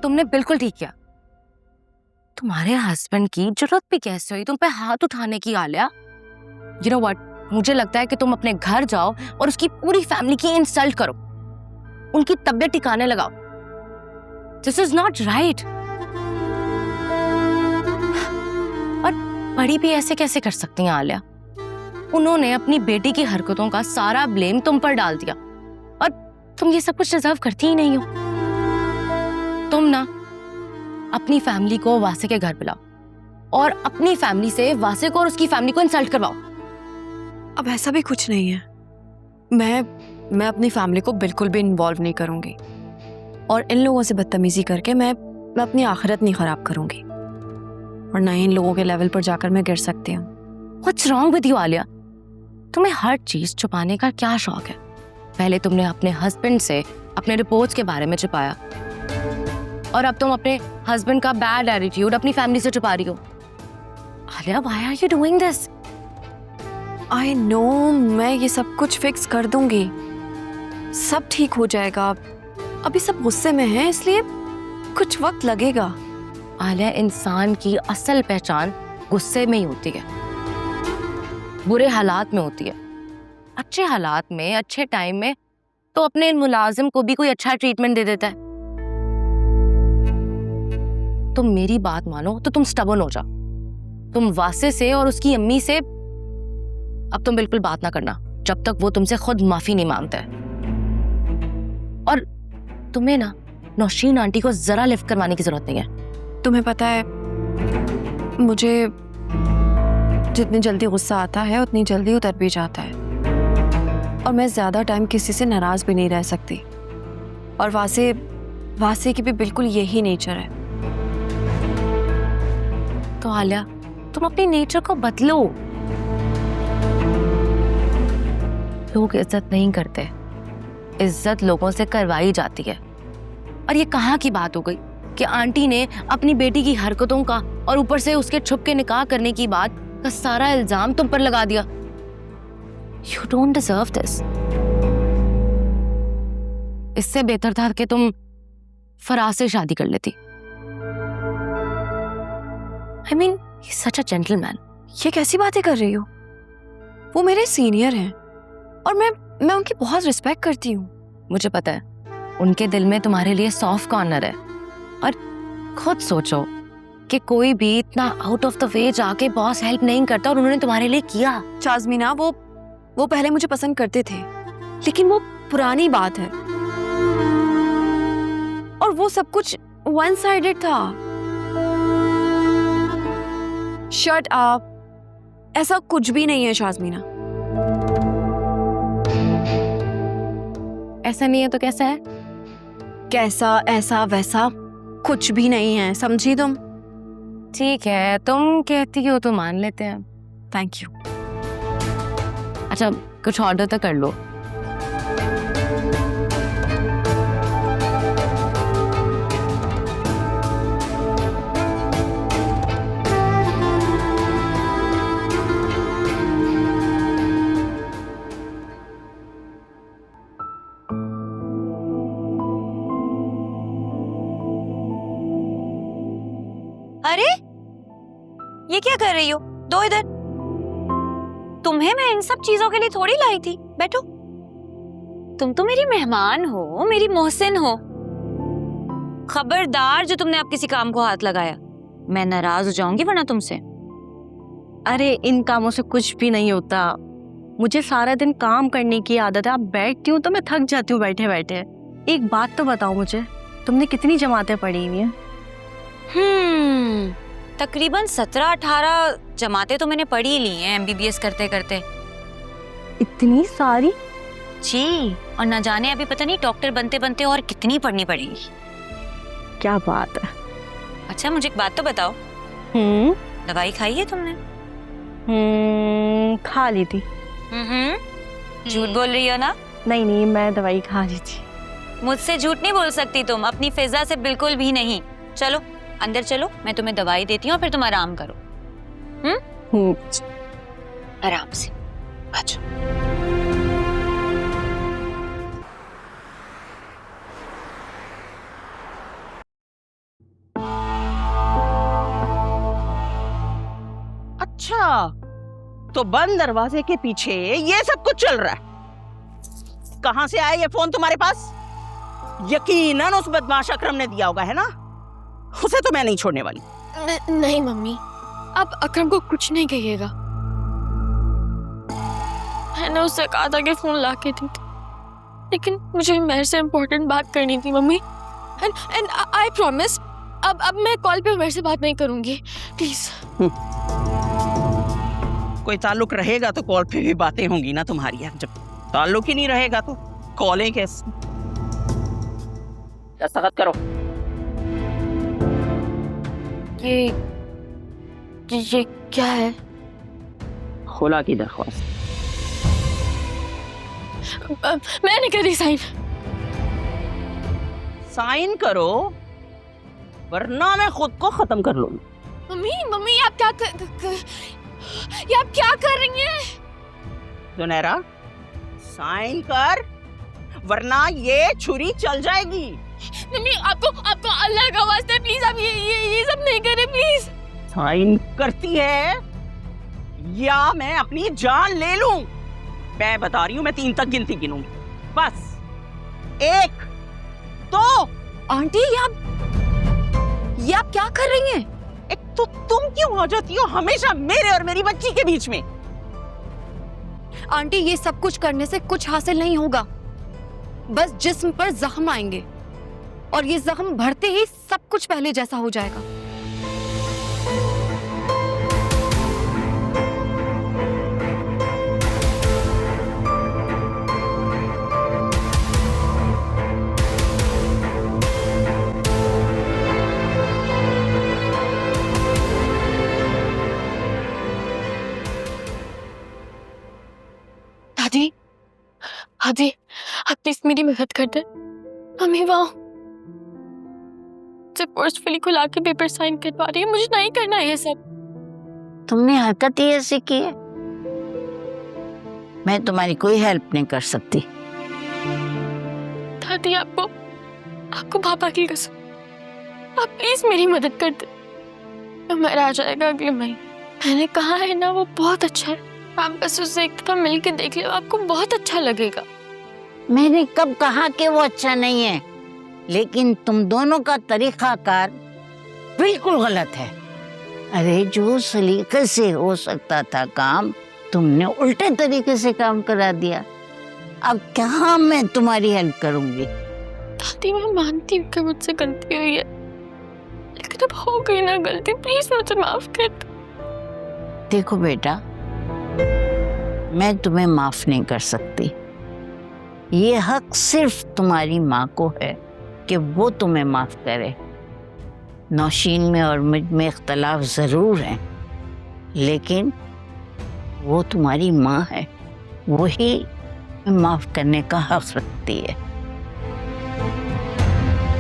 तुमने बिल्कुल ठीक किया। तुम्हारे हस्बैंड की जरूरत भी कैसे हुई तुम पे हाथ उठाने की आलिया? यू नो व्हाट, मुझे लगता है कि तुम अपने घर जाओ और उसकी पूरी फैमिली की इंसल्ट करो, उनकी तबीयत ठिकाने लगाओ। This is not right. और बड़ी भी ऐसे कैसे कर सकती हैं आलिया? उन्होंने अपनी बेटी की हरकतों का सारा ब्लेम तुम पर डाल दिया और तुम ये सब कुछ डिजर्व करती ही नहीं हो। तुम ना अपनी फैमिली को वासे के घर बुलाओ और अपनी फैमिली से वासे को और उसकी फैमिली को इंसल्ट करवाओ। अब ऐसा भी कुछ नहीं है। मैं अपनी फैमिली को बिल्कुल भी इन्वॉल्व नहीं करूंगी और इन लोगों से बदतमीजी करके मैं अपनी आखिरत नहीं खराब करूंगी और ना ही इन लोगों के लेवल पर जाकर मैं गिर सकती हूँ। What's wrong with you, Alia? तुम्हें हर चीज छुपाने का क्या शौक है? पहले तुमने अपने हस्बैंड से अपने रिपोर्ट्स के बारे में छुपाया और अब तुम अपने हस्बैंड का बैड एटीट्यूड अपनी फैमिली से छुपा रही हो। Alia, why are you doing this? I know, मैं ये सब कुछ फिक्स कर दूंगी, सब ठीक हो जाएगा। अभी सब गुस्से में हैं इसलिए कुछ वक्त लगेगा। आलिया, इंसान की असल पहचान गुस्से में ही होती है, बुरे हालात में होती है। अच्छे हालात में, अच्छे टाइम में तो अपने मुलाजिम को भी कोई अच्छा ट्रीटमेंट दे देता है। तुम मेरी बात मानो तो तुम स्टबर्न हो जाओ। तुम वासे से और उसकी अम्मी से अब तुम बिल्कुल बात ना करना जब तक वो तुमसे खुद माफी नहीं मांगता है। और तुम्हें ना नौशीन आंटी को जरा लिफ्ट करवाने की जरूरत नहीं है। तुम्हें पता है, मुझे जितनी जल्दी गुस्सा आता है उतनी जल्दी उतर भी जाता है और मैं ज्यादा टाइम किसी से नाराज भी नहीं रह सकती और वासे की भी बिल्कुल यही नेचर है। तो आलिया, तुम अपनी नेचर को बदलो। लोग इज्जत नहीं करते, इज्जत लोगों से करवाई जाती है। और ये कहाँ की बात हो गई कि आंटी ने अपनी बेटी की हरकतों का और ऊपर से उसके छुप के निकाह करने की बात का सारा इल्जाम तुम पर लगा दिया। You don't deserve this. इससे बेहतर था कि तुम फराज से शादी कर लेती। I mean, he is such a gentleman. ये कैसी बातें कर रही हो? वो मेरे सीनियर हैं और मैं उनकी बहुत रिस्पेक्ट करती हूँ। मुझे पता है उनके दिल में तुम्हारे लिए सॉफ्ट कॉर्नर है। और खुद सोचो कि कोई भी इतना आउट ऑफ द वे जाके बॉस हेल्प नहीं करता और उन्होंने तुम्हारे लिए किया। शाज़मीना, वो पहले मुझे पसंद करते थे लेकिन वो पुरानी बात है और वो सब कुछ वन साइडेड था। शट अप, ऐसा कुछ भी नहीं है शाज़मीना। ऐसा नहीं है तो कैसा है? कैसा, ऐसा, वैसा कुछ भी नहीं है, समझी तुम? ठीक है, तुम कहती हो तो मान लेते हैं। Thank you. अच्छा, कुछ ऑर्डर तो कर लो। अरे ये क्या कर रही हो? दो इधर। तुम्हें मैं इन सब चीजों के लिए थोड़ी लाई थी। बैठो। तुम तो मेरी मेहमान हो, मेरी मोहसिन हो। खबरदार जो तुमने आप किसी काम को हाथ लगाया, मैं नाराज हो जाऊंगी वरना तुमसे। अरे इन कामों से कुछ भी नहीं होता। मुझे सारा दिन काम करने की आदत है। आप बैठती हूँ तो मैं थक जाती हूँ बैठे बैठे। एक बात तो बताओ मुझे, तुमने कितनी जमातें पढ़ी हुई हैं? तकरीबन 17-18 जमातें तो मैंने पढ़ी ही ली हैं एमबीबीएस करते करते। इतनी सारी? जी, और न जाने अभी पता नहीं डॉक्टर बनते बनते और कितनी पढ़नी पड़ेगी। क्या बात है। अच्छा, मुझे एक बात तो बताओ, दवाई खाई है तुमने? खा ली थी। झूठ बोल रही हो ना? नहीं, मैं दवाई खा ली थी। मुझसे झूठ नहीं बोल सकती तुम, अपनी फिजा से बिल्कुल भी नहीं। चलो अंदर चलो, मैं तुम्हें दवाई देती हूँ, फिर तुम आराम करो। आराम से। अच्छा। अच्छा, तो बंद दरवाजे के पीछे ये सब कुछ चल रहा है। कहां से आया ये फोन तुम्हारे पास? यकीनन उस बदमाश अकरम ने दिया होगा, है ना? उसे तो मैं नहीं छोड़ने वाली। नहीं मम्मी, आप अकरम को कुछ नहीं कहिएगा। मैंने उससे कहा था कि फोन ला के दी थी, लेकिन मुझे मेहर से इम्पोर्टेंट बात करनी थी मम्मी। एंड आई प्रॉमिस अब मैं कॉल पे मेहर से बात नहीं करूंगी, प्लीज। कोई ताल्लुक रहेगा तो कॉल पे भी बातें होंगी ना तुम्हारी। यार जब ताल्लुक ही नहीं रहेगा तो कॉलें कैसे? दस्तखत करो। ये क्या है? खुला की दरख्वास्त। मैंने करी साइन। साइन करो वरना मैं खुद को खत्म कर लूंगी। मम्मी आप क्या कर रही हैं? जुनैरा, साइन कर वरना ये छुरी चल जाएगी। मम्मी आपको अल्लाह का वास्ता प्लीज आप ये सब नहीं करें प्लीज। साइन करती है या मैं अपनी जान ले लूं? मैं बता रही हूं, मैं 3 तक गिनती गिनूंगी। बस 1 2। आंटी ये आप क्या कर रही हैं? एक तो तुम क्यों आ जाती हो हमेशा मेरे और मेरी बच्ची के बीच में? आंटी ये सब कुछ करने से कुछ हासिल नहीं होगा, बस जिस्म पर जख्म आएंगे और ये जख्म भरते ही सब कुछ पहले जैसा हो जाएगा। दादी आप प्लीज मेरी मदद कर दे। मम्मी वहाँ से फोर्सफुली खुला के पेपर साइन करवा रही है, मुझे नहीं करना है ये सब। तुमने हरकत ही ऐसी की है, मैं तुम्हारी कोई हेल्प नहीं कर सकती। दादी आपको पापा की कसम, आप प्लीज मेरी मदद कर दे। मेरा आ जाएगा अगले महीने। मैंने कहा है ना वो बहुत अच्छा है, आप बस उससे एक दफा मिल के देख लो, आपको बहुत अच्छा लगेगा। मैंने कब कहा कि वो अच्छा नहीं है, लेकिन तुम दोनों का तरीकाकार बिल्कुल गलत है। अरे जो सलीके से हो सकता था काम, तुमने उल्टे तरीके से काम करा दिया। अब क्या मैं तुम्हारी हेल्प करूंगी? दादी मैं मानती हूँ कि मुझसे गलती हुई है, लेकिन अब हो गई ना गलती, प्लीज मुझे माफ कर दो। देखो बेटा, मैं तुम्हें माफ नहीं कर सकती। ये हक सिर्फ तुम्हारी माँ को है कि वो तुम्हें माफ करे। नौशीन में और मुझ में इख्तलाफ जरूर है, लेकिन वो तुम्हारी माँ है, वही माफ करने का हक रखती है।